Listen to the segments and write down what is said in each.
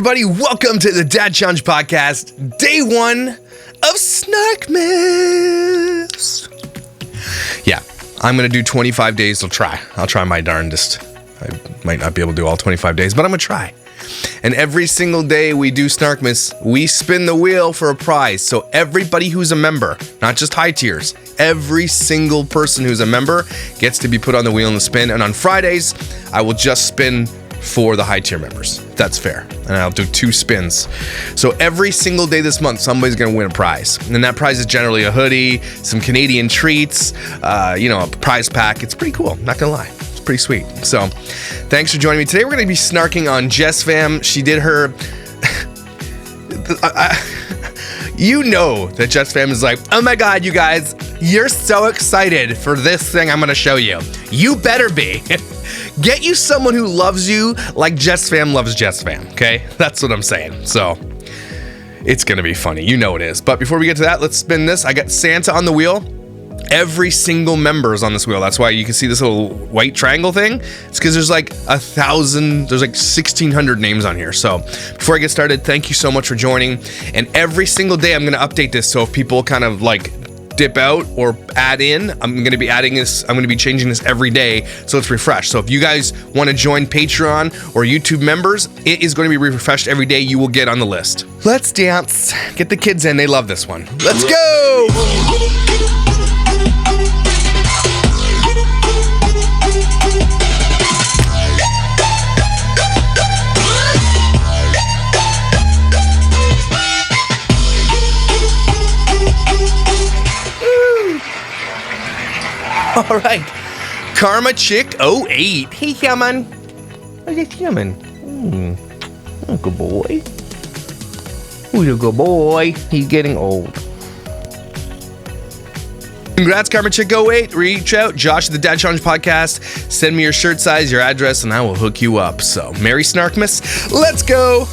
everybody, welcome to the Dad Challenge Podcast, day one of Snarkmas. Yeah, I'm going to do 25 days. I'll try my darndest. I might not be able to do all 25 days, but I'm going to try. And every single day we do Snarkmas, we spin the wheel for a prize. So everybody who's a member, not just high tiers, every single person who's a member gets to be put on the wheel in the spin. And on Fridays, I will just spin for the high tier members. If that's fair. And I'll do 2 spins. So every single day this month, somebody's going to win a prize. And that prize is generally a hoodie, some Canadian treats, a prize pack. It's pretty cool. Not going to lie. It's pretty sweet. So thanks for joining me. Today we're going to be snarking on Jessfam. She did her... You know that Jessfam is like, oh my God, you guys, you're so excited for this thing I'm going to show you. You better be. Get you someone who loves you like Jessfam loves Jessfam, okay? That's what I'm saying. So it's going to be funny. You know it is. But before we get to that, let's spin this. I got Santa on the wheel. Every single member is on this wheel. That's why you can see this little white triangle thing. It's because there's like 1,000, there's like 1,600 names on here. So before I get started, thank you so much for joining. And every single day I'm going to update this. So if people kind of like dip out or add in, I'm going to be adding this. I'm going to be changing this every day so it's refreshed. So if you guys want to join Patreon or YouTube members, it is going to be refreshed every day. You will get on the list. Let's dance. Get the kids in. They love this one. Let's go. All right, Karma Chick 08. Hey, human. Where's this human? Oh, good boy. Who's a good boy? He's getting old. Congrats, Karma Chick 08. Reach out, Josh at the Dad Challenge Podcast. Send me your shirt size, your address, and I will hook you up. So, Merry Snarkmas. Let's go.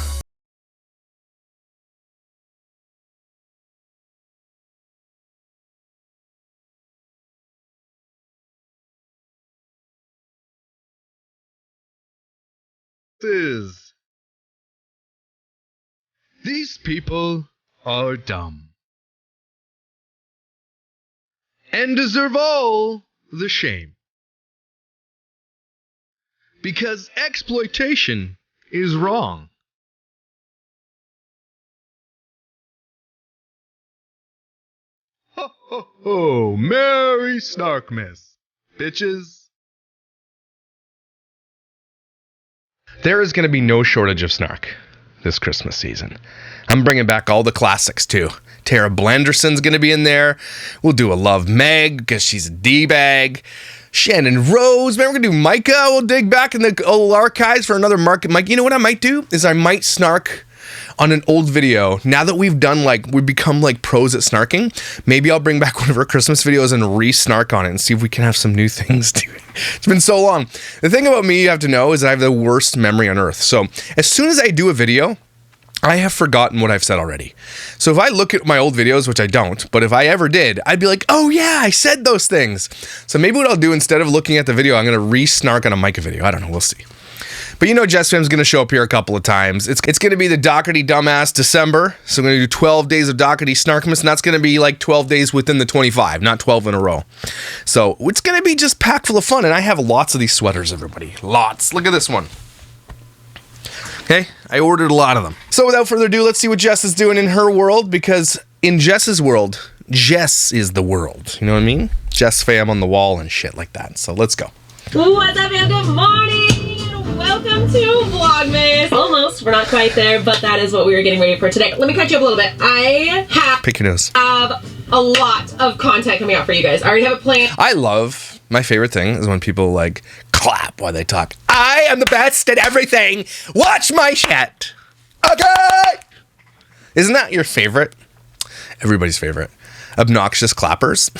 These people are dumb and deserve all the shame because exploitation is wrong. Ho ho ho! Merry Snarkmas, bitches. There is going to be no shortage of snark this Christmas season. I'm bringing back all the classics too. Tara Blanderson's going to be in there. We'll do a Love Meg because she's a D-bag. Shannon Rose. Man, we're going to do Micah. We'll dig back in the old archives for another market. Mike, you know what I might do? Is I might snark on an old video. Now that we've become like pros at snarking, maybe I'll bring back one of our Christmas videos and re-snark on it and see if we can have some new things to it. It's been so long. The thing about me you have to know is that I have the worst memory on earth. So as soon as I do a video, I have forgotten what I've said already. So if I look at my old videos, which I don't, but if I ever did, I'd be like, oh yeah, I said those things. So maybe what I'll do instead of looking at the video, I'm going to re-snark on a Micah video. I don't know. We'll see. But you know Jessfam's going to show up here a couple of times. It's going to be the Doherty Dumbass December. So I'm going to do 12 days of Doherty Snarkmas, and that's going to be like 12 days within the 25, not 12 in a row. So it's going to be just packed full of fun, and I have lots of these sweaters, everybody. Lots. Look at this one. Okay, I ordered a lot of them. So without further ado, let's see what Jess is doing in her world, because in Jess's world, Jess is the world. You know what I mean? Jessfam on the wall and shit like that. So let's go. What's up, y'all? Good morning! Welcome to Vlogmas. Almost, we're not quite there, but that is what we were getting ready for today. Let me catch you up a little bit. I Pick your nose. have a lot of content coming out for you guys. I already have a plan. I love, my favorite thing is when people like clap while they talk. I am the best at everything. Watch my shit. Okay. Isn't that your favorite? Everybody's favorite. Obnoxious clappers.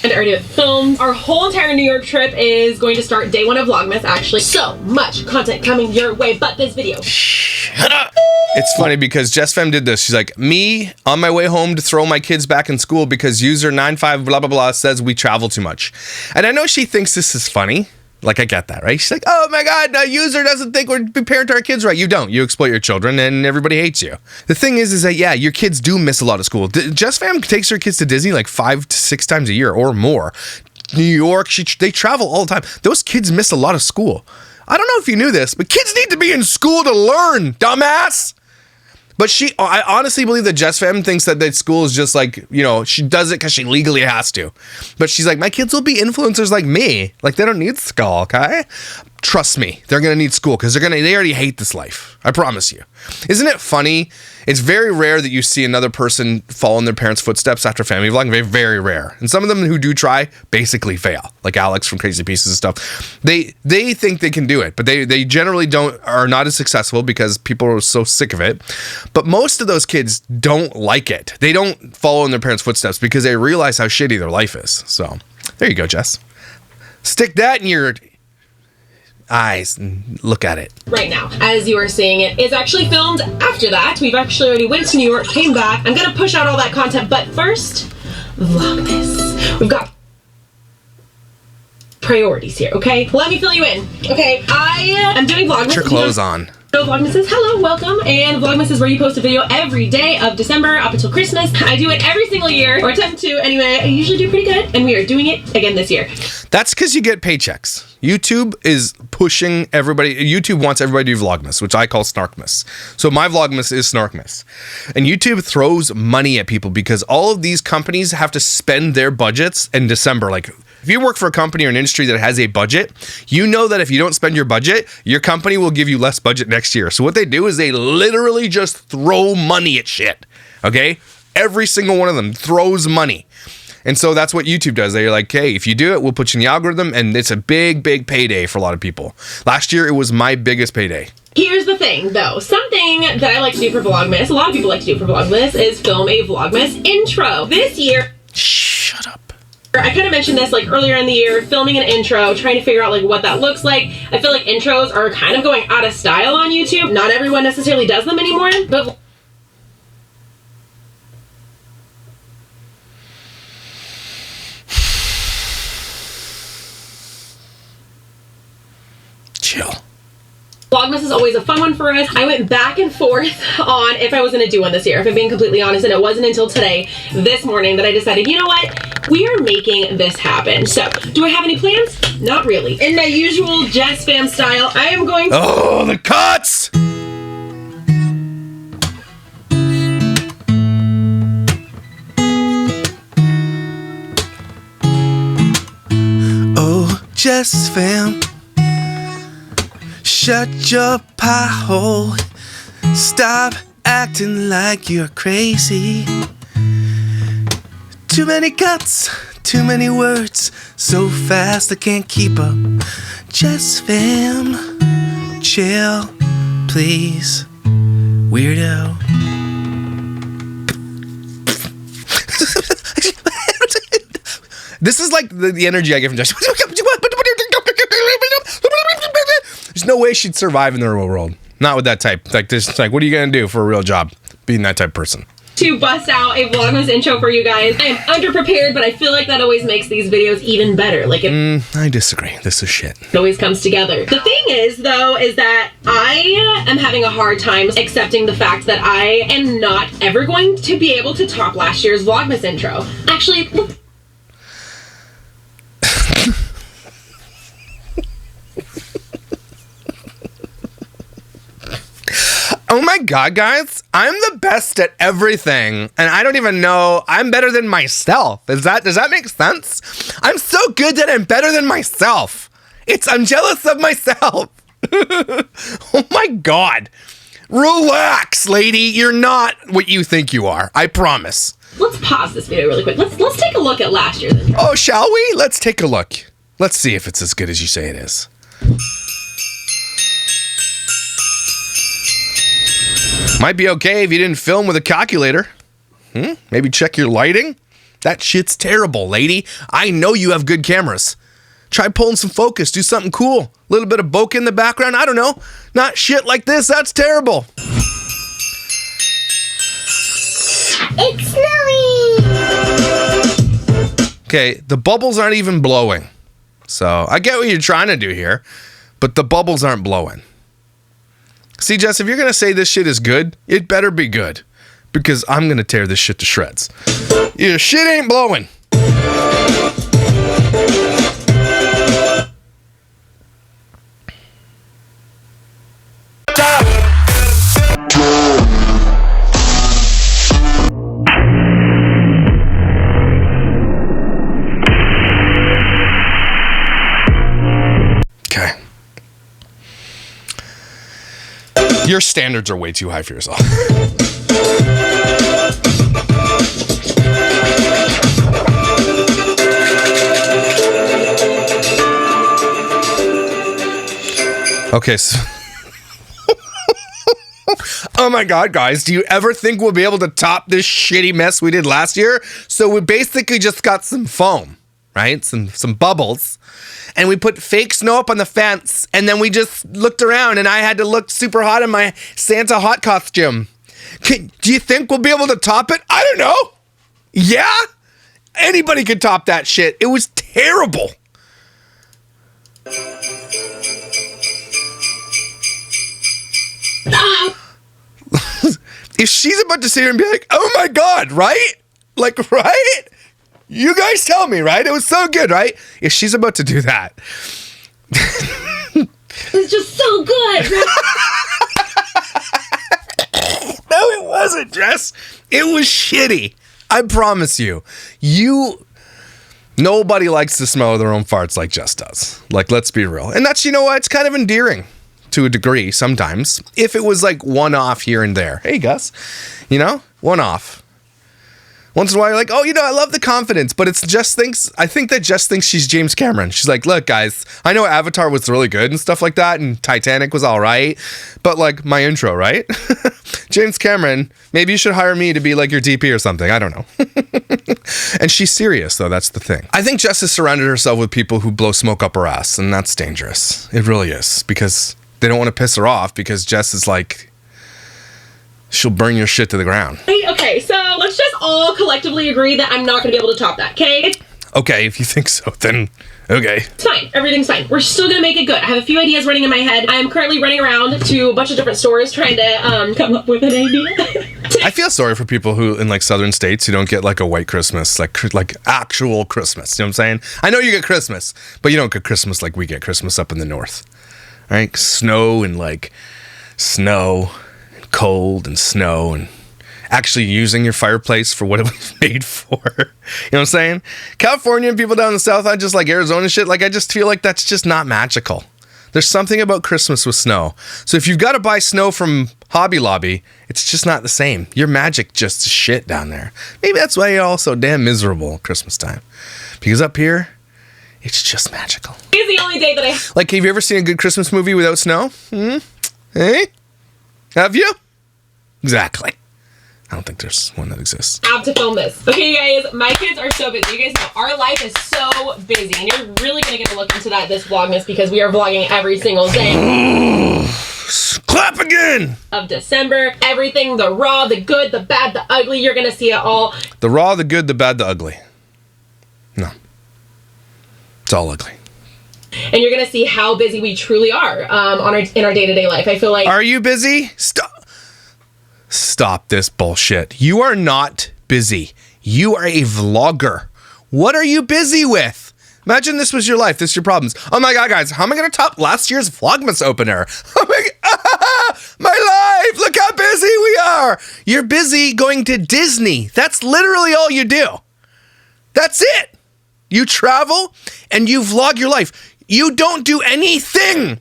And already filmed. Our whole entire New York trip is going to start day one of Vlogmas, actually. So much content coming your way, but this video. Shut up. It's funny because Jessfam did this. She's like, me on my way home to throw my kids back in school because user 95 blah blah blah says we travel too much. And I know she thinks this is funny, Like, I get that, right? She's like, oh my God, a user doesn't think we parent our kids right. You don't. You exploit your children and everybody hates you. The thing is that, yeah, your kids do miss a lot of school. Jessfam takes her kids to Disney like 5 to 6 times a year or more. New York, they travel all the time. Those kids miss a lot of school. I don't know if you knew this, but kids need to be in school to learn, dumbass. But I honestly believe that Jessfam thinks that school is just like, you know, she does it because she legally has to. But she's like, my kids will be influencers like me. Like, they don't need school, okay? Trust me, they're going to need school because they already hate this life. I promise you. Isn't it funny? It's very rare that you see another person follow in their parents' footsteps after family vlogging. Very, very rare. And some of them who do try basically fail. Like Alex from Crazy Pieces and stuff. They think they can do it, but they generally are not as successful because people are so sick of it. But most of those kids don't like it. They don't follow in their parents' footsteps because they realize how shitty their life is. So there you go, Jess. Stick that in your eyes and look at it right now as you are seeing it. It's actually filmed after that. We've actually already went to New York, came back. I'm gonna push out all that content, but first, Vlogmas. We've got priorities here, okay? Let me fill you in. Okay, I am doing Vlogmas. Put your clothes on. So Vlogmas is hello, welcome, and Vlogmas is where you post a video every day of December up until Christmas. I do it every single year, or attempt to anyway. I usually do pretty good, and we are doing it again this year. That's because you get paychecks. YouTube is pushing everybody. YouTube wants everybody to do Vlogmas, which I call Snarkmas. So my Vlogmas is Snarkmas. And YouTube throws money at people because all of these companies have to spend their budgets in December. Like, if you work for a company or an industry that has a budget, you know that if you don't spend your budget, your company will give you less budget next year. So what they do is they literally just throw money at shit. Okay? Every single one of them throws money. And so that's what YouTube does. They're like, hey, if you do it, we'll put you in the algorithm, and it's a big, big payday for a lot of people. Last year, it was my biggest payday. Here's the thing, though. Something that I like to do for Vlogmas, a lot of people like to do for Vlogmas, is film a Vlogmas intro. This year... Shut up. I kind of mentioned this like earlier in the year, filming an intro, trying to figure out like what that looks like. I feel like intros are kind of going out of style on YouTube. Not everyone necessarily does them anymore, but... Chill. Vlogmas is always a fun one for us. I went back and forth on if I was going to do one this year, if I'm being completely honest, and it wasn't until today, this morning, that I decided, you know what? We are making this happen. So, do I have any plans? Not really. In my usual Jessfam style, I am going to... Oh, the cuts! Oh, Jessfam. Shut your pie hole. Stop acting like you're crazy. Too many cuts, too many words, so fast I can't keep up. Jessfam, chill, please, weirdo. This is like the energy I get from Jess. There's no way she'd survive in the real world. Not with that type. Like this, like, what are you gonna do for a real job? Being that type of person. To bust out a Vlogmas intro for you guys. I am underprepared, but I feel like that always makes these videos even better. Like I disagree. This is shit. It always comes together. The thing is, though, is that I am having a hard time accepting the fact that I am not ever going to be able to top last year's Vlogmas intro. Actually, oh my God, guys, I'm the best at everything, and I don't even know I'm better than myself. Does that make sense? I'm so good that I'm better than myself. I'm jealous of myself. Oh my God. Relax, lady. You're not what you think you are. I promise. Let's pause this video really quick. Let's take a look at last year's intro. Oh, shall we? Let's take a look. Let's see if it's as good as you say it is. Might be okay if you didn't film with a calculator. Maybe check your lighting. That shit's terrible, lady. I know you have good cameras. Try pulling some focus. Do something cool. A little bit of bokeh in the background. I don't know. Not shit like this. That's terrible. It's snowing. Okay, the bubbles aren't even blowing. So I get what you're trying to do here, but the bubbles aren't blowing. See, Jess, if you're going to say this shit is good, it better be good, because I'm going to tear this shit to shreds. Your shit ain't blowing. Okay. Your standards are way too high for yourself. Okay, so oh my God, guys, do you ever think we'll be able to top this shitty mess we did last year? So we basically just got some foam, right? Some bubbles. And we put fake snow up on the fence. And then we just looked around and I had to look super hot in my Santa hot costume. Do you think we'll be able to top it? I don't know. Yeah? Anybody could top that shit. It was terrible. If she's about to sit here and be like, oh my God, right? Like, right? You guys tell me, right? It was so good, right? If she's about to do that. It's just so good. No, it wasn't, Jess. It was shitty. I promise you. Nobody likes the smell of their own farts like Jess does. Like, let's be real. And that's, you know what? It's kind of endearing to a degree sometimes. If it was like one off here and there. Hey, Gus. You know? One off. Once in a while, you're like, oh, you know, I love the confidence, but it's Jess thinks, I think that Jess thinks she's James Cameron. She's like, look, guys, I know Avatar was really good and stuff like that, and Titanic was all right, but like my intro, right? James Cameron, maybe you should hire me to be like your DP or something. I don't know. And she's serious, though. That's the thing. I think Jess has surrounded herself with people who blow smoke up her ass, and that's dangerous. It really is, because they don't want to piss her off, because Jess is like, she'll burn your shit to the ground. Okay, so let's just all collectively agree that I'm not going to be able to top that, okay? Okay, if you think so, then okay. It's fine. Everything's fine. We're still going to make it good. I have a few ideas running in my head. I am currently running around to a bunch of different stores trying to come up with an idea. I feel sorry for people who in like southern states who don't get like a white Christmas, like actual Christmas. You know what I'm saying? I know you get Christmas, but you don't get Christmas like we get Christmas up in the north. Right? Snow and cold and snow and actually using your fireplace for what it was made for. You know what I'm saying? California and people down in the south, I just like Arizona shit. Like, I just feel like that's just not magical. There's something about Christmas with snow. So if you've got to buy snow from Hobby Lobby, it's just not the same. Your magic just is shit down there. Maybe that's why you're all so damn miserable at Christmas time. Because up here, it's just magical. It's the only day that I... Like, have you ever seen a good Christmas movie without snow? Hey? Have you? Exactly. I don't think there's one that exists. I have to film this. Okay, you guys, my kids are so busy. You guys know our life is so busy, and you're really gonna get a look into that this vlogmas because we are vlogging every single day. Clap again! Of December. Everything, the raw, the good, the bad, the ugly, you're gonna see it all. The raw, the good, the bad, the ugly. No. It's all ugly. And you're gonna see how busy we truly are in our day-to-day life. I feel like... Are you busy? Stop this bullshit. You are not busy. You are a vlogger. What are you busy with? Imagine this was your life. This is your problems. Oh my God, guys. How am I going to top last year's Vlogmas opener? Oh my God. My life. Look how busy we are. You're busy going to Disney. That's literally all you do. That's it. You travel and you vlog your life. You don't do anything.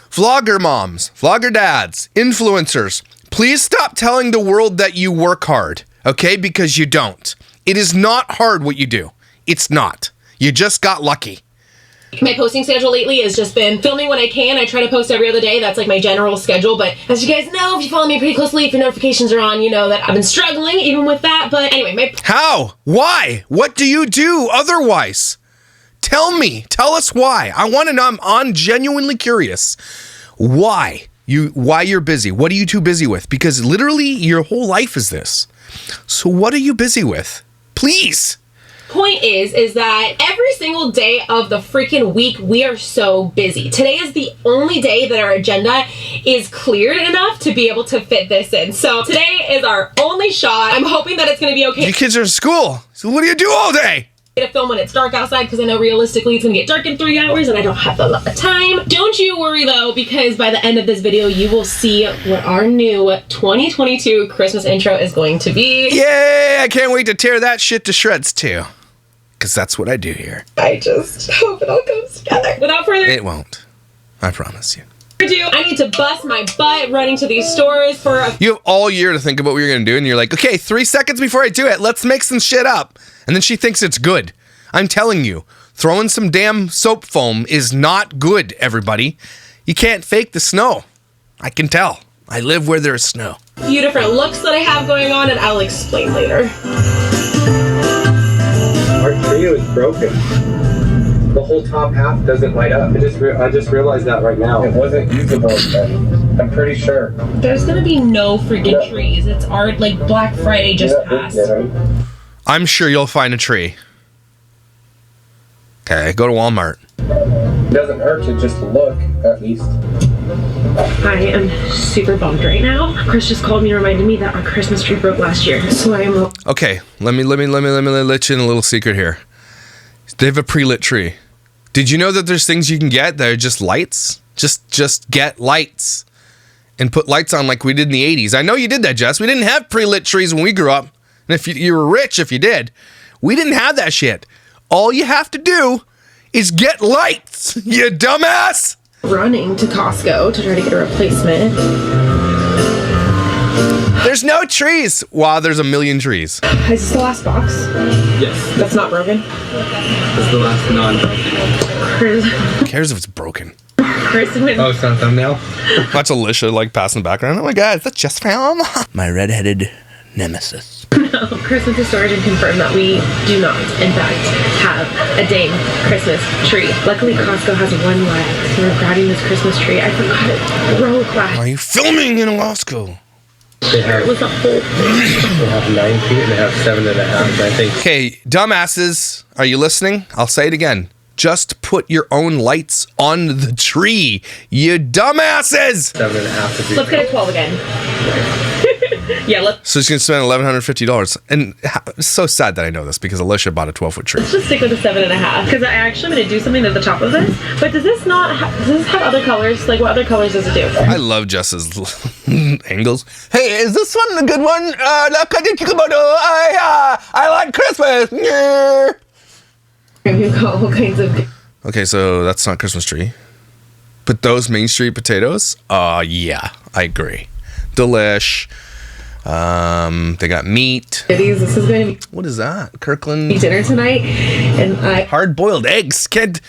Vlogger moms, vlogger dads, influencers, please stop telling the world that you work hard, okay? Because you don't. It is not hard what you do. It's not. You just got lucky. My posting schedule lately has just been filming when I can. I try to post every other day. That's like my general schedule. But as you guys know, if you follow me pretty closely, if your notifications are on, you know that I've been struggling even with that. But anyway, How? Why? What do you do otherwise? Tell me. Tell us why. I want to know. I'm genuinely curious. Why you're busy? What are you too busy with? Because literally your whole life is this. So what are you busy with? Please. Point is that every single day of the freaking week, we are so busy. Today is the only day that our agenda is cleared enough to be able to fit this in. So today is our only shot. I'm hoping that it's going to be okay. You kids are in school. So what do you do all day? To film when it's dark outside because I know realistically it's gonna get dark in 3 hours and I don't have a lot of time. Don't you worry though, because by the end of this video you will see what our new 2022 Christmas intro is going to be. Yay! I can't wait to tear that shit to shreds too. Because that's what I do here. I just hope it all comes together. Without further It won't. I promise you. ado, I need to bust my butt running to these stores for a You have all year to think about what you're going to do, and you're like, okay, 3 seconds before I do it, let's make some shit up. And then she thinks it's good. I'm telling you, throwing some damn soap foam is not good, everybody. You can't fake the snow. I can tell. I live where there's snow. few different looks that I have going on, and I'll explain later. Our trio is broken. The whole top half doesn't light up. I just realized that right now. It wasn't usable then. I'm pretty sure. There's gonna be no freaking trees. It's our, like, Black Friday just passed. I'm sure you'll find a tree. Okay, go to Walmart. It doesn't hurt to just look, at least. I am super bummed right now. Chris just called me and reminded me that our Christmas tree broke last year. So I'm Okay, let me let you in a little secret here. They have a pre-lit tree. Did you know that there's things you can get that are just lights? Just get lights and put lights on like we did in the 80s. I know you did that, Jess. We didn't have pre-lit trees when we grew up. And if you were rich, if you did, we didn't have that shit. All you have to do is get lights, you dumbass. running to Costco to try to get a replacement. There's no trees. Wow, there's a million trees. Is this the last box? Yes. That's not broken? This is the last non-broken one. Chris, Who cares if it's broken? Chris went... Oh, it's not a thumbnail? Watch Alicia like passing the background. Oh my god, is that Jessfam? My redheaded nemesis. No, Chris went to storage and confirmed that we do not, in fact, have a dang Christmas tree. Luckily, Costco has one left, so we're grabbing this Christmas tree. I forgot it broke last. Why are you filming in Costco? They have, It was a whole thing. they have 9 feet and they have 7.5, I think. Okay, dumbasses, are you listening? I'll say it again. Just put your own lights on the tree, you dumbasses! 7.5 to be. Let's get a 12 again. Yeah, let's So she's gonna spend $1,150. And it's so sad that I know this because Alicia bought a 12-foot tree. just stick with the 7.5. Because I actually am going to do something at the top of this. But does this not does this have other colors? Like, what other colors does it do? I love Jess's angles. Hey, is this one a good one? I like Christmas. We've got all kinds of... Okay, so that's not Christmas tree. But those Main Street potatoes, yeah, I agree. Delish. They got meat. This is going to be What is that? Kirkland dinner tonight. And hard-boiled eggs. Kid,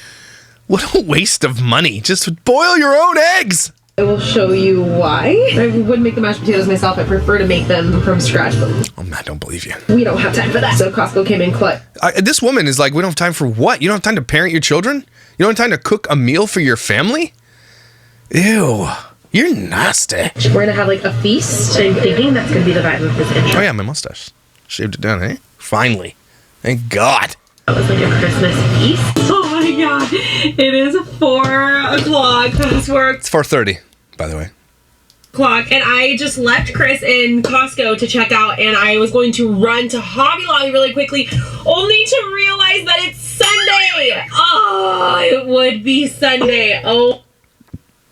what a waste of money. Just boil your own eggs. I will show you why. I would make the mashed potatoes myself. I prefer to make them from scratch, but Oh man, I don't believe you. we don't have time for that. So Costco came in clutch. This woman is like, we don't have time for what? You don't have time to parent your children? You don't have time to cook a meal for your family? Ew. You're nasty. We're going to have like a feast. I'm thinking that's going to be the vibe of this intro. Oh yeah, my mustache. Shaved it down, eh? Finally. Thank God. That was like a Christmas feast. Oh my god. It is 4 o'clock past work. It's 4:30, by the way. And I just left Chris in Costco to check out, and I was going to run to Hobby Lobby really quickly, only to realize that it's Sunday. Oh, it would be Sunday. Oh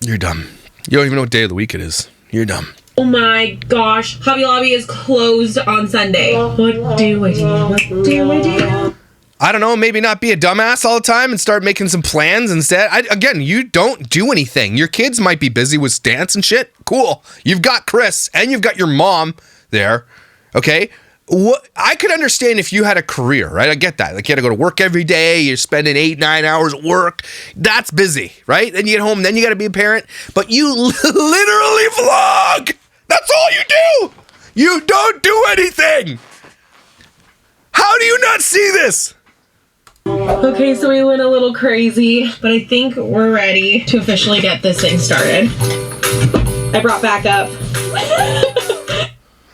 You're dumb. You don't even know what day of the week it is. You're dumb. my gosh. Hobby Lobby is closed on Sunday. What do I do? What do I do? I don't know, maybe not be a dumbass all the time and start making some plans instead. Again, you don't do anything. Your kids might be busy with dance and shit. Cool. You've got Chris and you've got your mom there. Okay? I could understand if you had a career, right? I get that. Like you had to go to work every day. You're spending 8-9 hours at work. That's busy, right? Then you get home. Then you got to be a parent. But you literally vlog. That's all you do. You don't do anything. How do you not see this? Okay, so we went a little crazy, but I think we're ready to officially get this thing started. I brought backup.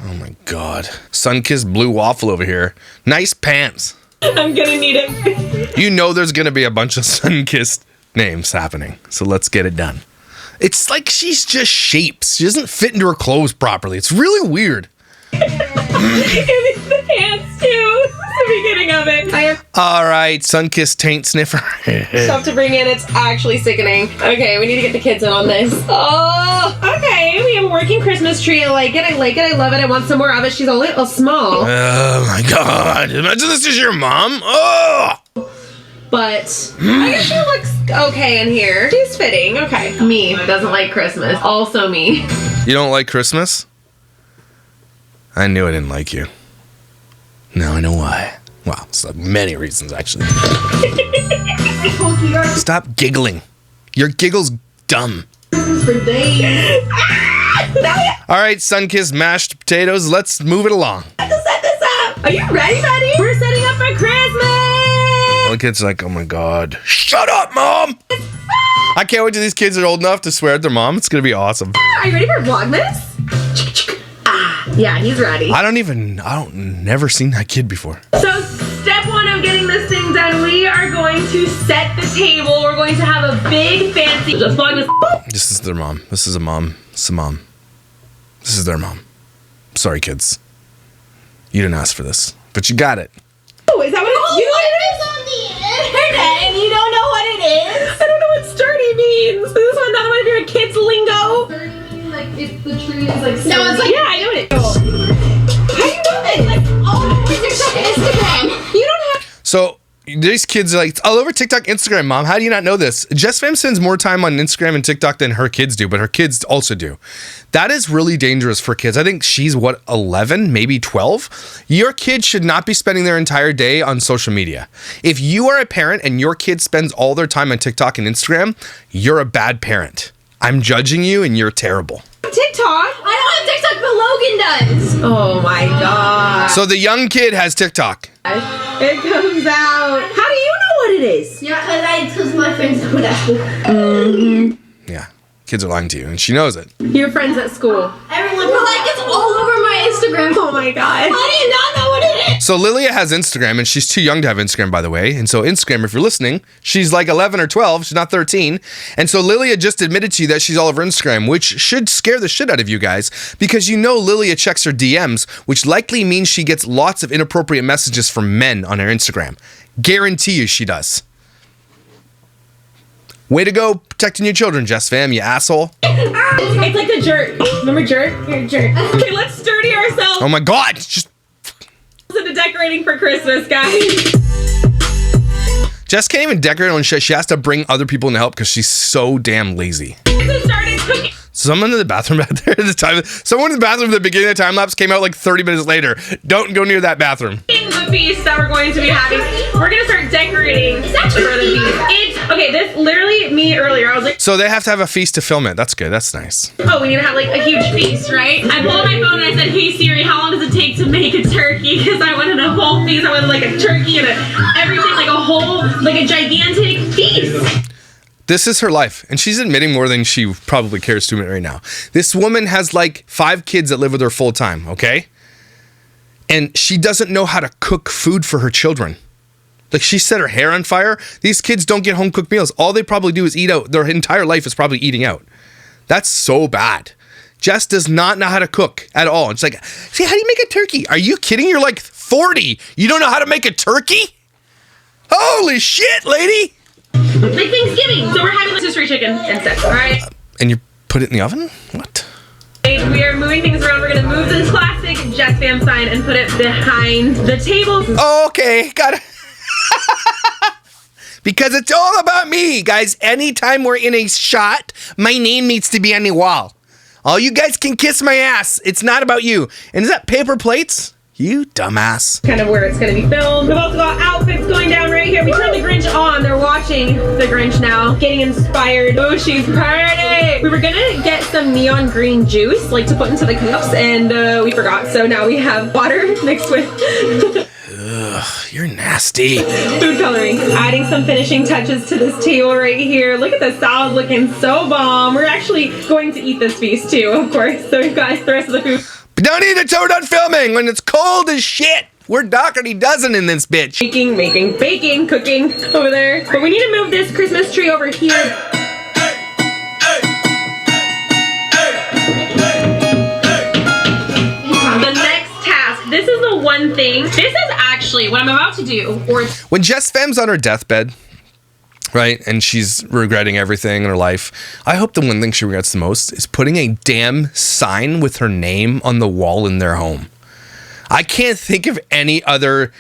Oh my God. Sun-kissed blue waffle over here. Nice pants. I'm gonna need it. You know there's gonna be a bunch of sun-kissed names happening, so let's get it done. It's like she's just shapes. She doesn't fit into her clothes properly. It's really weird. It's the pants too. It's the beginning of it. I have All right, sun-kissed taint sniffer. stuff to bring in. It's actually sickening. Okay, we need to get the kids in on this. Oh, okay. We have a working Christmas tree. I like it. I like it. I love it. I want some more of it. She's a little small. Oh my god. Imagine this is your mom. Oh! But I guess she looks okay in here. She's fitting. Okay. Me doesn't like Christmas. Also me. You don't like Christmas? I knew I didn't like you. Now I know why. Well, so many reasons, actually. Stop giggling. Your giggle's dumb. For days. All right, sun-kissed mashed potatoes. Let's move it along. Let's set this up. Are you ready, buddy? We're setting up for Christmas. The kid's like, oh my god. Shut up, Mom! I can't wait till these kids are old enough to swear at their mom. It's going to be awesome. Are you ready for vlogmas? Yeah, he's ready. I don't never seen that kid before. So step one of getting this thing done, we are going to set the table. We're going to have a big fancy just vlogmas. This is their mom. This is a mom. It's a mom. This is their mom. Sorry, kids. You didn't ask for this, but you got it. Oh, is that what it is? You know what it is? on the internet and you don't know what it is? I don't know what sturdy means. This is another one of your kids' lingo. Sturdy means like if the tree is like No, it's like, yeah, I know it. How do you know it? Like, Oh, TikTok and Instagram. you don't have. So these kids are like all over TikTok, Instagram. Mom, how do you not know this? Jessfam spends more time on Instagram and TikTok than her kids do, but her kids also do. That is really dangerous for kids. I think she's 11, maybe 12. Your kid should not be spending their entire day on social media. If you are a parent and your kid spends all their time on TikTok and Instagram, you're a bad parent. I'm judging you and you're terrible. TikTok? I don't have TikTok, but Logan does. Oh my god. So the young kid has TikTok. It comes out. How do you know what it is? Yeah, because my friends know at school. Yeah, kids are lying to you and she knows it. Your friends at school. Everyone, but like it's all over my Instagram. Oh my god. How do you not know what it is? So Lilia has Instagram, and she's too young to have Instagram, by the way. And so Instagram, if you're listening, she's like 11 or 12. She's not 13. And so Lilia just admitted to you that she's all over Instagram, which should scare the shit out of you guys, because you know Lilia checks her DMs, which likely means she gets lots of inappropriate messages from men on her Instagram. Guarantee you she does. Way to go protecting your children, Jessfam, you asshole. It's like the jerk. Remember jerk? You're a jerk. Okay, let's sturdy ourselves Oh my god, just into decorating for Christmas, guys. Jess can't even decorate her own shit. She has to bring other people in to help because she's so damn lazy. So started cooking. Someone in the bathroom back there at the time. Someone in the bathroom at the beginning of the time lapse came out like 30 minutes later. Don't go near that bathroom. The feast that we're going to be having. We're gonna start decorating for the feast. It's okay. This literally me earlier. I was like, So they have to have a feast to film it. That's good. That's nice. oh, we need to have like a huge feast, right? I pulled out my phone and I said, hey Siri, how long does it take to make a turkey? Because I wanted a whole feast. I wanted like a turkey and everything, like a whole, like a gigantic feast. This is her life, and she's admitting more than she probably cares to admit right now. This woman has like 5 kids that live with her full time, okay? And she doesn't know how to cook food for her children. Like, she set her hair on fire. These kids don't get home cooked meals. All they probably do is eat out. Their entire life is probably eating out. That's so bad. Jess does not know how to cook at all. It's like, see, how do you make a turkey? Are you kidding? You're like 40. You don't know how to make a turkey? Holy shit, lady. Like Thanksgiving. So we're having like rotisserie chicken instead, all right? And you put it in the oven? What? We are moving things around. We're gonna move this classic Jessfam sign and put it behind the table. Oh, okay, got it. Because it's all about me, guys. Anytime we're in a shot, my name needs to be on the wall. All you guys can kiss my ass. It's not about you. And is that paper plates? You dumbass. Kind of where it's gonna be filmed. We've also got outfits going down right here. We turned the Grinch on. They're watching the Grinch now, getting inspired. Oh, she's party. We were gonna get some neon green juice, like to put into the cups, and we forgot. So now we have water mixed with Ugh, you're nasty. food coloring. Adding some finishing touches to this table right here. Look at the salad looking so bomb. We're actually going to eat this feast too, of course. So we've got the rest of the food. But don't eat it till we're done filming when it's cold as shit. We're Doherty Dozen in this bitch. Baking, cooking over there. But we need to move this Christmas tree over here. The next task. This is the one thing. This is actually what I'm about to do. When Jessfam's on her deathbed, right, and she's regretting everything in her life, I hope the one thing she regrets the most is putting a damn sign with her name on the wall in their home. I can't think of any other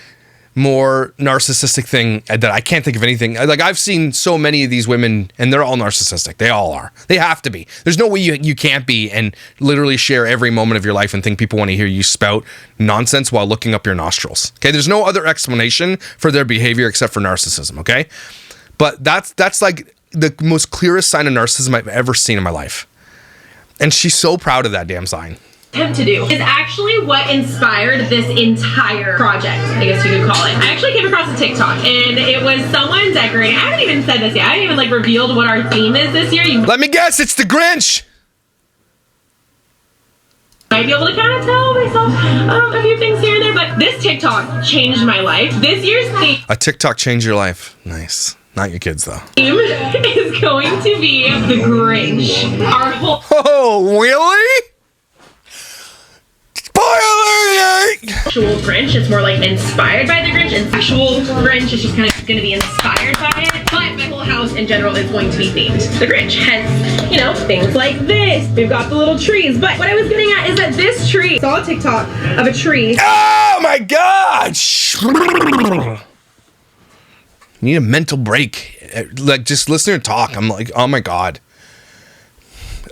more narcissistic thing that I can't think of anything. Like, I've seen so many of these women and they're all narcissistic. They all are. They have to be. There's no way you can't be and literally share every moment of your life and think people want to hear you spout nonsense while looking up your nostrils. Okay. There's no other explanation for their behavior except for narcissism. Okay. But that's like the most clearest sign of narcissism I've ever seen in my life. And she's so proud of that damn sign. Attempt to do is actually what inspired this entire project, I guess you could call it. I actually came across a TikTok and it was someone decorating. I haven't even said this yet. I haven't even like revealed what our theme is this year. You Let me guess, it's the Grinch. might be able to kind of tell myself a few things here and there, but this TikTok changed my life. This year's theme. A TikTok changed your life. Nice. Not your kids though. Is going to be the Grinch. Our whole Oh, really? Spoiler! actual Grinch is more like inspired by the Grinch, and actual Grinch is just kind of going to be inspired by it. But my whole house in general is going to be themed the Grinch. Hence, you know, things like this. We've got the little trees. But what I was getting at is that this tree, I saw a TikTok of a tree. Oh my God! Need a mental break. Like, just listen to her talk. I'm like, oh my God.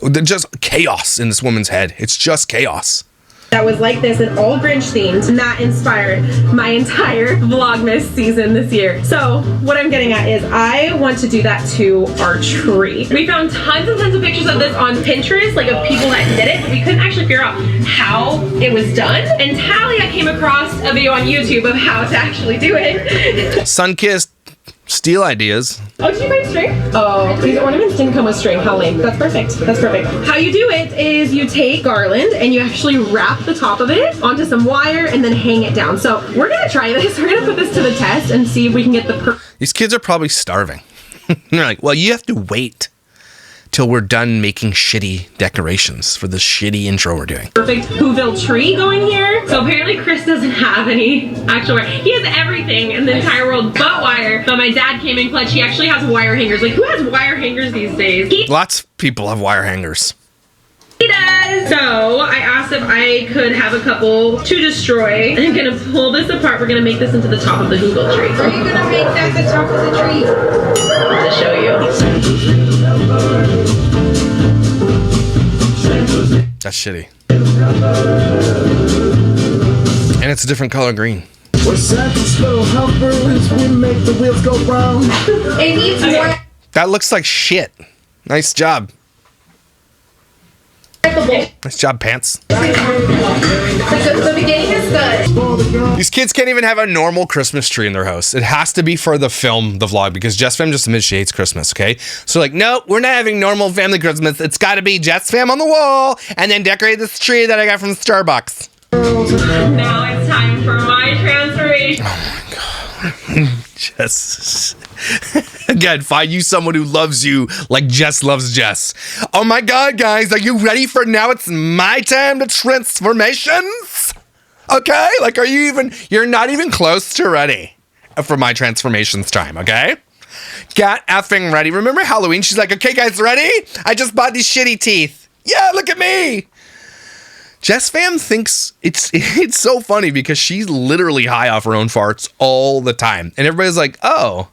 There's just chaos in this woman's head. It's just chaos. That was like this and all Grinch themed, and that inspired my entire vlogmas season this year. So what I'm getting at is I want to do that to our tree. We found tons and tons of pictures of this on Pinterest, like of people that did it, but we couldn't actually figure out how it was done. And Talia came across a video on YouTube of how to actually do it. Sun-kissed steal ideas. Oh, did you buy string? Oh, these ornaments didn't come with string. How lame. That's perfect. That's perfect. How you do it is you take garland and you actually wrap the top of it onto some wire and then hang it down. So we're going to try this. We're going to put this to the test and see if we can get the These kids are probably starving. They're like, well, you have to wait till we're done making shitty decorations for the shitty intro we're doing. perfect whoville tree going here. So apparently Chris doesn't have any actual wire. He has everything in the entire world but wire. But my dad came in clutch. He actually has wire hangers. Like, who has wire hangers these days? Lots of people have wire hangers. He does. So I asked if I could have a couple to destroy. I'm gonna pull this apart. We're gonna make this into the top of the whoville tree. Are you gonna make that the top of the tree? To show you. That's shitty. And it's a different color green. We're Santa's little helpers, we make the wheels go round. It needs more. That looks like shit. Nice job. Nice job, pants. The beginning is good. These kids can't even have a normal Christmas tree in their house. It has to be for the film, the vlog, because Jessfam just admits she hates Christmas, okay? So like, nope, we're not having normal family Christmas. It's got to be Jessfam on the wall and then decorate this tree that I got from Starbucks. Now it's time for my transformation. Jess. Again, find you someone who loves you like Jess loves Jess. Oh my God, guys, are you ready for now? It's my time to transformations. Okay? Like, you're not even close to ready for my transformations time, okay? Get effing ready. Remember Halloween? She's like, okay, guys, ready? I just bought these shitty teeth. Yeah, look at me. Jessfam thinks it's so funny because she's literally high off her own farts all the time. And everybody's like, oh,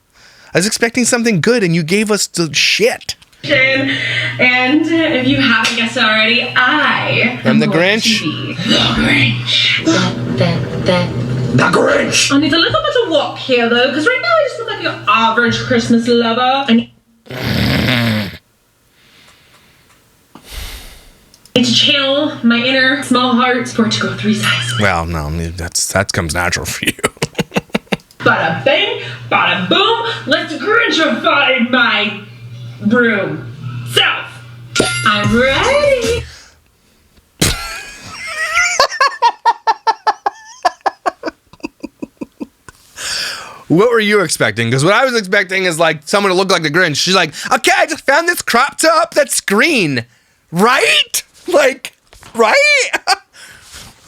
I was expecting something good and you gave us the shit. And if you haven't guessed it already, I am the Grinch. The Grinch. The Grinch! I need a little bit of work here though, because right now I just look like your average Christmas lover. I need to channel my inner small heart for it to go 3 sizes. Well, no, that comes natural for you. Bada bing, bada boom, let's Grinchify my room. So, I'm ready. What were you expecting? Because what I was expecting is like someone to look like the Grinch. She's like, okay, I just found this crop top that's green. Right? Like, right?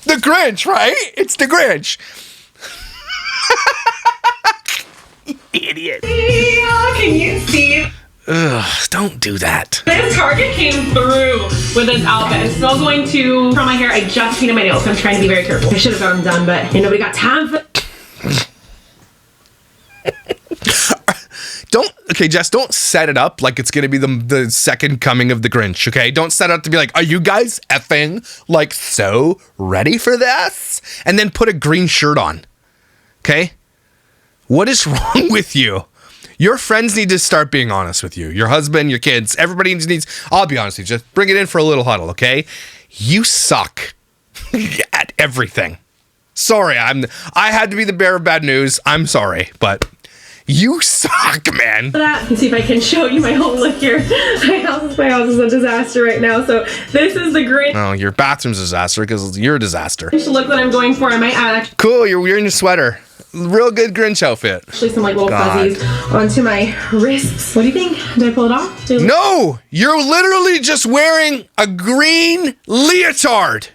The Grinch, right? It's the Grinch. Idiot. Can you see? Ugh, don't do that. This Target came through with this outfit. I'm still going to curl my hair. I just painted my nails, so I'm trying to be very careful. I should have got them done, but ain't nobody got time for. Okay, Jess, don't set it up like it's gonna be the second coming of the Grinch, okay? Don't set it up to be like, are you guys effing like so ready for this? And then put a green shirt on, okay? What is wrong with you? Your friends need to start being honest with you. Your husband, your kids, everybody needs, I'll be honest with you, just bring it in for a little huddle, okay? You suck at everything. Sorry, I had to be the bearer of bad news. I'm sorry, but you suck, man. Let's see if I can show you my whole look here. My house is a disaster right now. So this is the Grinch. Oh, your bathroom's a disaster because you're a disaster. Look that I'm going for. I might add Cool, you're wearing your sweater. Real good Grinch outfit. actually some like little fuzzies onto my wrists. What do you think? Did I pull it off? No, you're literally just wearing a green leotard.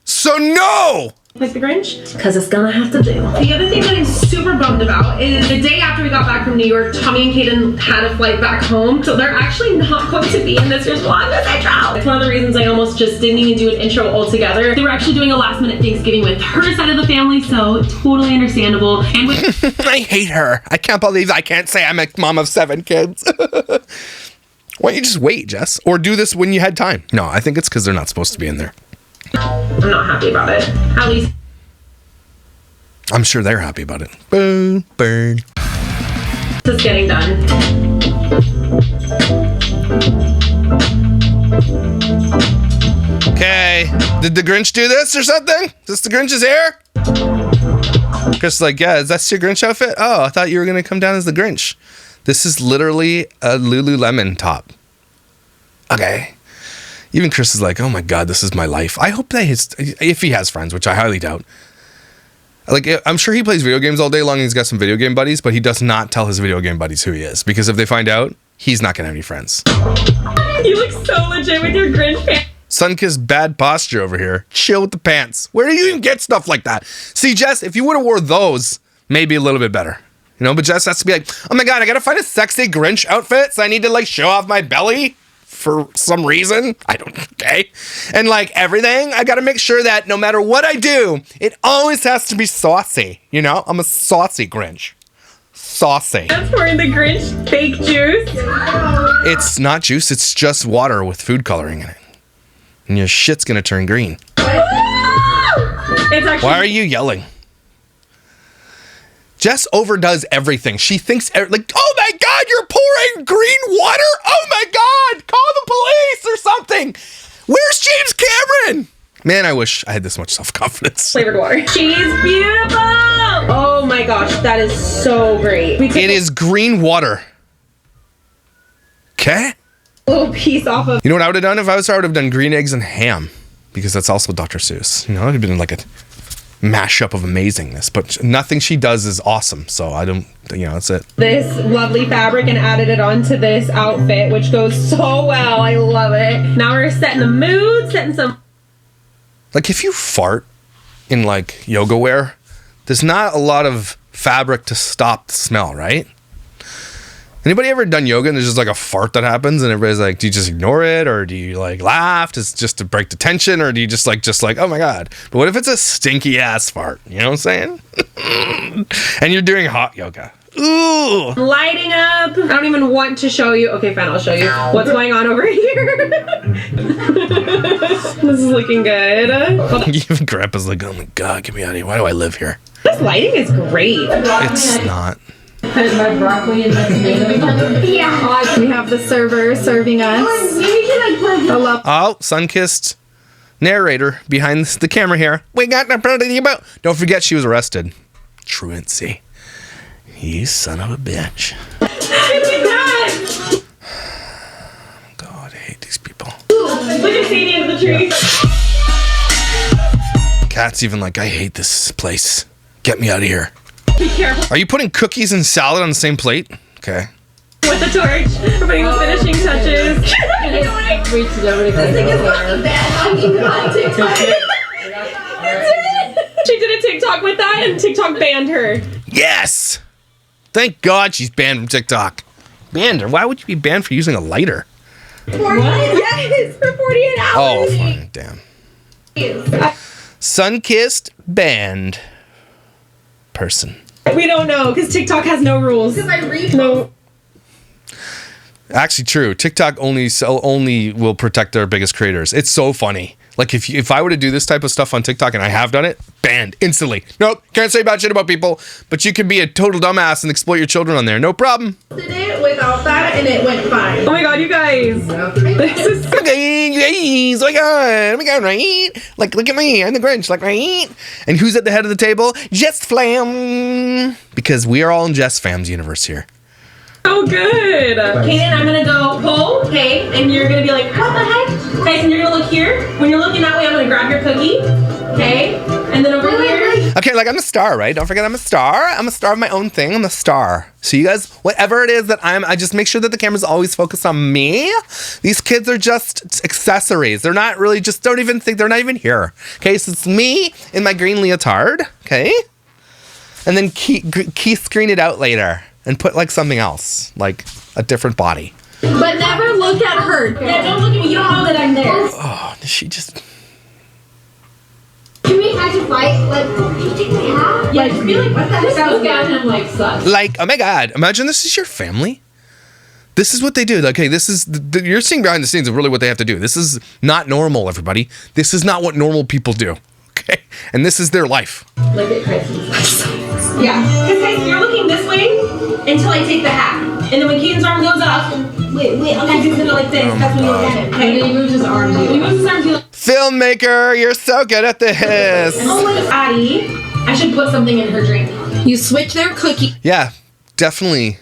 So no. Like the Grinch? Because it's gonna have to do. The other thing that I'm super bummed about is the day after we got back from New York, Tommy and Kaden had a flight back home. So they're actually not going to be in this year's vlogmas intro. It's one of the reasons I almost just didn't even do an intro altogether. They were actually doing a last minute Thanksgiving with her side of the family, so totally understandable. And with I hate her. I can't believe I can't say I'm a mom of 7 kids. Why don't you just wait, Jess? Or do this when you had time? No, I think it's because they're not supposed to be in there. I'm not happy about it. At least I'm sure they're happy about it. Burn, burn. this is getting done. Okay. Did the Grinch do this or something? Is this the Grinch's hair? Chris is like, yeah, is that your Grinch outfit? Oh, I thought you were going to come down as the Grinch. This is literally a Lululemon top. Okay. Even Chris is like, oh my God, this is my life. I hope that if he has friends, which I highly doubt. Like, I'm sure he plays video games all day long and he's got some video game buddies, but he does not tell his video game buddies who he is. Because if they find out, he's not going to have any friends. You look so legit with your Grinch pants. Sunkissed bad posture over here. Chill with the pants. Where do you even get stuff like that? See, Jess, if you would have wore those, maybe a little bit better. You know, but Jess has to be like, oh my God, I got to find a sexy Grinch outfit, so I need to like show off my belly for some reason. I don't, okay. And like everything, I got to make sure that no matter what I do, it always has to be saucy. You know, I'm a saucy Grinch. Saucy. That's pouring the Grinch fake juice. It's not juice, it's just water with food coloring in it. And your shit's gonna turn green. It's actually. Why are you yelling? Jess overdoes everything. She thinks, like, oh my God, you're pouring green water? Oh my God, call the police or something. Where's James Cameron? Man, I wish I had this much self-confidence. Flavored water. She's beautiful. Oh my gosh, that is so great. It is green water. Okay? Little piece off of. You know what I would have done if I was her? I would have done green eggs and ham. Because that's also Dr. Seuss. You know, it would have been like a mashup of amazingness, but nothing she does is awesome, so I don't, you know, that's it. This lovely fabric and added it onto this outfit, which goes so well. I love it. Now we're setting the mood, setting some. Like if you fart in like yoga wear, there's not a lot of fabric to stop the smell, right? Anybody ever done yoga and there's just like a fart that happens and everybody's like, do you just ignore it or do you like laugh? It's just to break the tension, or do you just like, oh my God. But what if it's a stinky ass fart? You know what I'm saying? And you're doing hot yoga. Ooh. Lighting up. I don't even want to show you. Okay, fine, I'll show you what's going on over here. This is looking good. Even Grandpa's like, oh my God, get me out of here. Why do I live here? This lighting is great. It's not. Put my broccoli and the tomato. Yeah. We have the server serving us. Oh, sun-kissed narrator behind the camera here. We got the pretty about. Don't forget she was arrested. Truancy. You son of a bitch. God, I hate these people. Look at Sadie under the tree. Cat's even like, I hate this place. Get me out of here. Be careful Are you putting cookies and salad on the same plate? Okay. with the torch. We're putting the finishing touches. This thing is not bad. I'm even on TikTok. She did a TikTok with that and TikTok banned her. Yes! Thank God she's banned from TikTok. Banned her? Why would you be banned for using a lighter? Yes, for 48 hours. Oh, fine. Damn. Sun-kissed banned person. We don't know because TikTok has no rules. Because I repost. No. Actually, true. TikTok only will protect their biggest creators. It's so funny. Like if I were to do this type of stuff on TikTok and I have done it, banned instantly. Nope, can't say bad shit about people, but you can be a total dumbass and exploit your children on there. No problem. Did it without that and it went fine. Oh my God, you guys. This is so Okay, guys, oh my god, right? Like, look at me, I'm the Grinch, like, right? And who's at the head of the table? Jessfam, because we are all in Jessfam's universe here. good. Kaden, I'm gonna go pull, okay? And you're gonna be like, what the heck? Okay, and you're gonna look here. When you're looking that way, I'm gonna grab your cookie, okay? And then over here. Okay, like I'm a star, right? Don't forget I'm a star. I'm a star of my own thing. I'm a star. So you guys, whatever it is that I just make sure that the camera's always focused on me. These kids are just accessories. They're not really just, don't even think, they're not even here. Okay, so it's me in my green leotard, okay? And then key screen it out later and put like something else, like a different body. But never look at her. Yeah, don't look at me. You don't know that I'm there. Oh, she just... Can we catch a fight? Like, did you take my hat? Yeah, just be like, what the heck? Just look at him like sucks. Like, oh my God, imagine this is your family. This is what they do. Okay, this is, you're seeing behind the scenes of really what they have to do. This is not normal, everybody. This is not what normal people do. Okay, and this is their life. Like at Christmas. Yeah, because guys, you're looking this way until I take the hat. And then when Keaton's arm goes up, Wait, and he's gonna like this, that's when you look at him. Okay, he moves his arms. When he moves his arms, you look. Filmmaker, you're so good at this. Oh, wait, Addie, I should put something in her drink. You switch their cookie. Yeah, definitely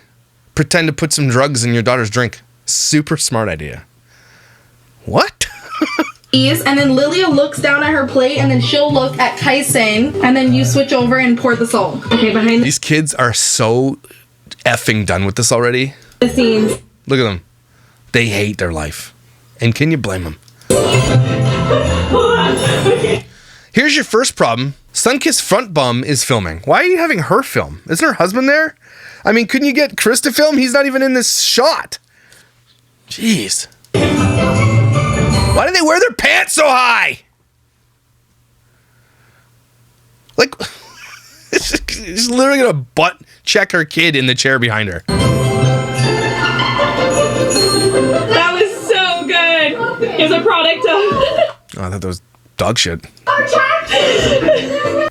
pretend to put some drugs in your daughter's drink. Super smart idea. What? And then Lilia looks down at her plate, and then she'll look at Tyson, and then you switch over and pour the salt. Okay, behind These kids are so effing done with this already. the scenes. Look at them. They hate their life. And can you blame them? Here's your first problem. Sunkissed front bum is filming. Why are you having her film? Isn't her husband there? I mean, couldn't you get Chris to film? He's not even in this shot. Jeez. Why do they wear their pants so high? Like, she's literally gonna butt check her kid in the chair behind her. That was so good. It's a product of. Oh, I thought that was dog shit.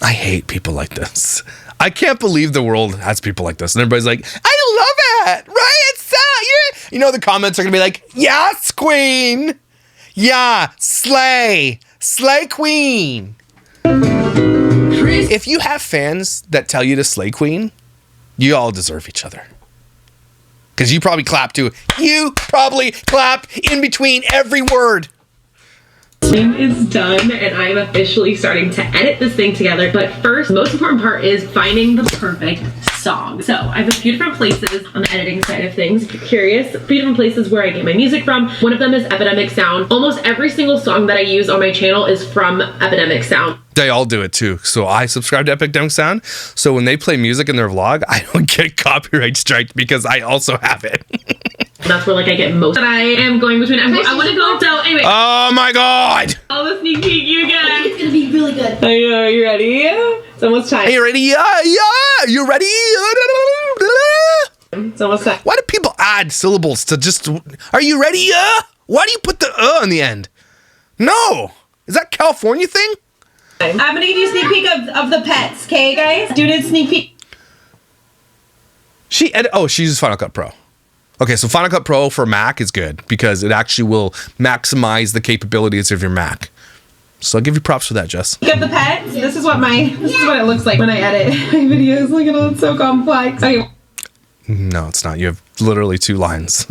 I hate people like this. I can't believe the world has people like this. And everybody's like, I love it, right? It's so, yeah. You know, the comments are gonna be like, yes, queen. Yeah, slay. Slay queen. If you have fans that tell you to slay queen, you all deserve each other. Because you probably clap too. You probably clap in between every word. Is done, and I'm officially starting to edit this thing together. But first, the most important part is finding the perfect song. So I have a few different places on the editing side of things. If you're curious, a few different places where I get my music from. One of them is Epidemic Sound. Almost every single song that I use on my channel is from Epidemic Sound. They all do it too. So I subscribe to Epidemic Sound. So when they play music in their vlog, I don't get copyright striked because I also have it. That's where like I get most that I am going between. I want to go. So anyway. Oh my God. All the sneak peek you get. It's gonna be really good. I know. Are you ready? It's almost time. Are you ready? Yeah. You ready? It's almost time. Why do people add syllables to just, are you ready? Why do you put the in the end? No. Is that a California thing? I'm gonna give you a sneak peek of the pets, okay, guys? Dude, it's sneak peek. She uses Final Cut Pro. Okay, so Final Cut Pro for Mac is good because it actually will maximize the capabilities of your Mac. So I'll give you props for that, Jess. Of the pets. This is what it looks like when I edit my videos. Look at all, it's so complex. Okay. No, it's not. You have literally 2 lines.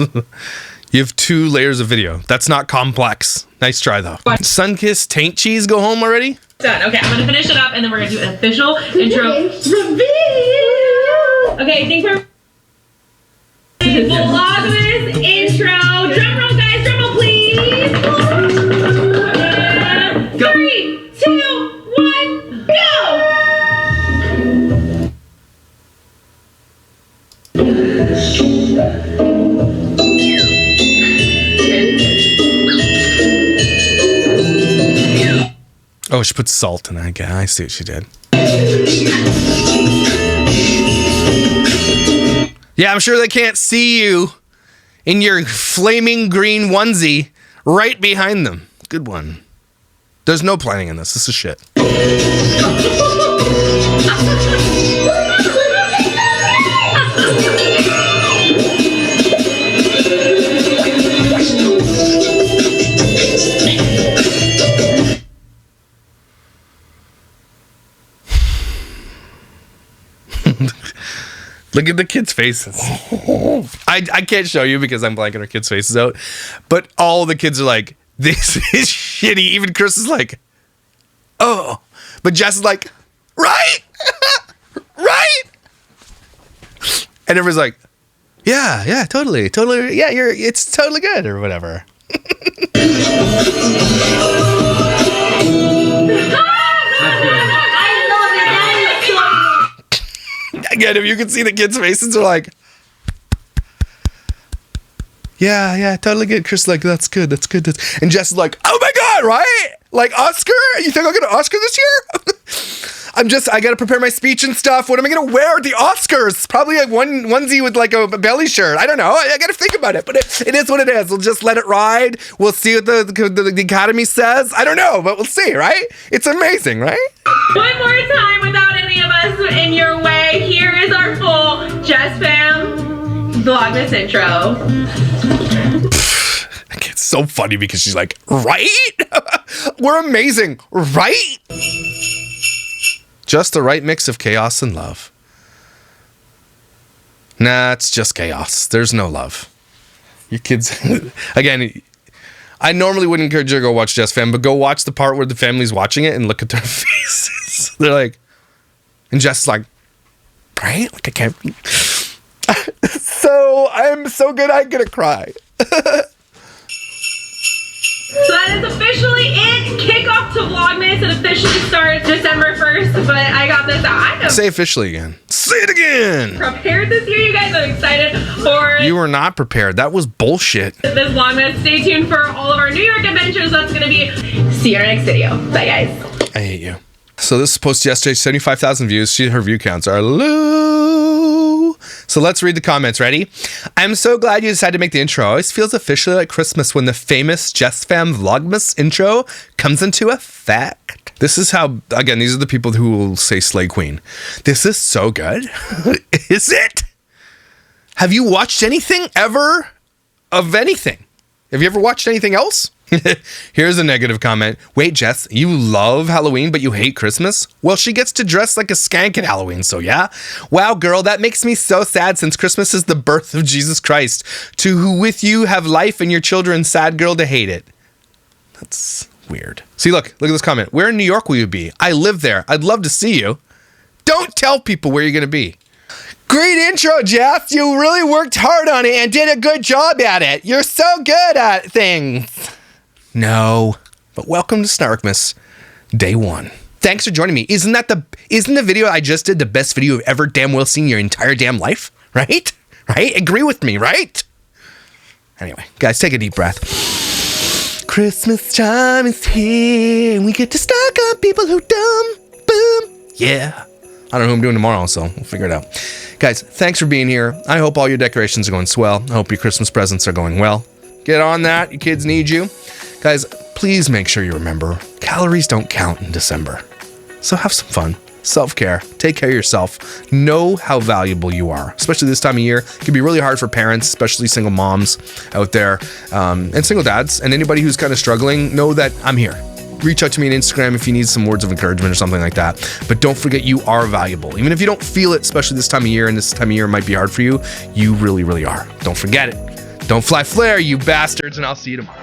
You have 2 layers of video. That's not complex. Nice try though. Sunkissed taint cheese go home already? Done. Okay, I'm gonna finish it up and then we're gonna do an official intro reveal. Okay, I think we're vlogmas intro. Drum roll, guys. Drum roll, please. And 3, 2, 1, go. Oh, she put salt in that. I see what she did. Yeah, I'm sure they can't see you in your flaming green onesie right behind them. Good one. There's no planning in this. This is shit. Look at the kids' faces. I can't show you because I'm blanking our kids' faces out. But all the kids are like, this is shitty. Even Chris is like, oh. But Jess is like, right? Right? And everyone's like, yeah, totally. Yeah, it's totally good or whatever. Again, if you can see the kids' faces, they're like, yeah, totally good. Chris is like, that's good. And Jess is like, oh my God, right? Like Oscar? You think I'll get an Oscar this year? I gotta prepare my speech and stuff. What am I gonna wear at the Oscars? Probably a onesie with like a belly shirt. I don't know. I gotta think about it, but it is what it is. We'll just let it ride. We'll see what the Academy says. I don't know, but we'll see, right? It's amazing, right? One more time without any of us in your way. Here is our full Jessfam vlogmas intro. It's so funny because she's like, right? We're amazing, right? Just the right mix of chaos and love. Nah, it's just chaos. There's no love. Your kids, again, I normally wouldn't encourage you to go watch Jessfam, but go watch the part where the family's watching it and look at their faces. They're like, and Jess is like, right? Like I can't. So I'm so good I'm gonna cry. So that is officially it. Kickoff to Vlogmas. It officially starts December 1st, but I got this. I Say officially again. Say it again. Prepared this year, you guys. I'm excited for. You were not prepared. That was bullshit. This Vlogmas. Stay tuned for all of our New York adventures. That's going to be. See you in our next video. Bye, guys. I hate you. So this is posted yesterday. 75,000 views. Her view counts are low. So let's read the comments. Ready? I'm so glad you decided to make the intro. It always feels officially like Christmas when the famous Jessfam Vlogmas intro comes into effect. This is how, again, these are the people who will say Slay Queen. This is so good. Is it? Have you watched anything ever of anything? Have you ever watched anything else? Here's a negative comment. Wait, Jess, you love Halloween, but you hate Christmas? Well, she gets to dress like a skank at Halloween, so yeah. Wow, girl, that makes me so sad since Christmas is the birth of Jesus Christ. To who with you have life and your children, sad girl to hate it. That's weird. See, look at this comment. Where in New York will you be? I live there. I'd love to see you. Don't tell people where you're going to be. Great intro, Jess. You really worked hard on it and did a good job at it. You're so good at things. No, but welcome to Snarkmas, day 1. Thanks for joining me. Isn't the video I just did the best video you've ever damn well seen your entire damn life? Right? Agree with me, right? Anyway, guys, take a deep breath. Christmas time is here, and we get to stock up people who dumb. Boom. Yeah. I don't know who I'm doing tomorrow, so we'll figure it out. Guys, thanks for being here. I hope all your decorations are going swell. I hope your Christmas presents are going well. Get on that. Your kids need you. Guys, please make sure you remember, calories don't count in December. So have some fun. Self-care. Take care of yourself. Know how valuable you are, especially this time of year. It can be really hard for parents, especially single moms out there, and single dads, and anybody who's kind of struggling. Know that I'm here. Reach out to me on Instagram if you need some words of encouragement or something like that. But don't forget, you are valuable. Even if you don't feel it, especially this time of year, and this time of year might be hard for you, you really, really are. Don't forget it. Don't fly flare, you bastards, and I'll see you tomorrow.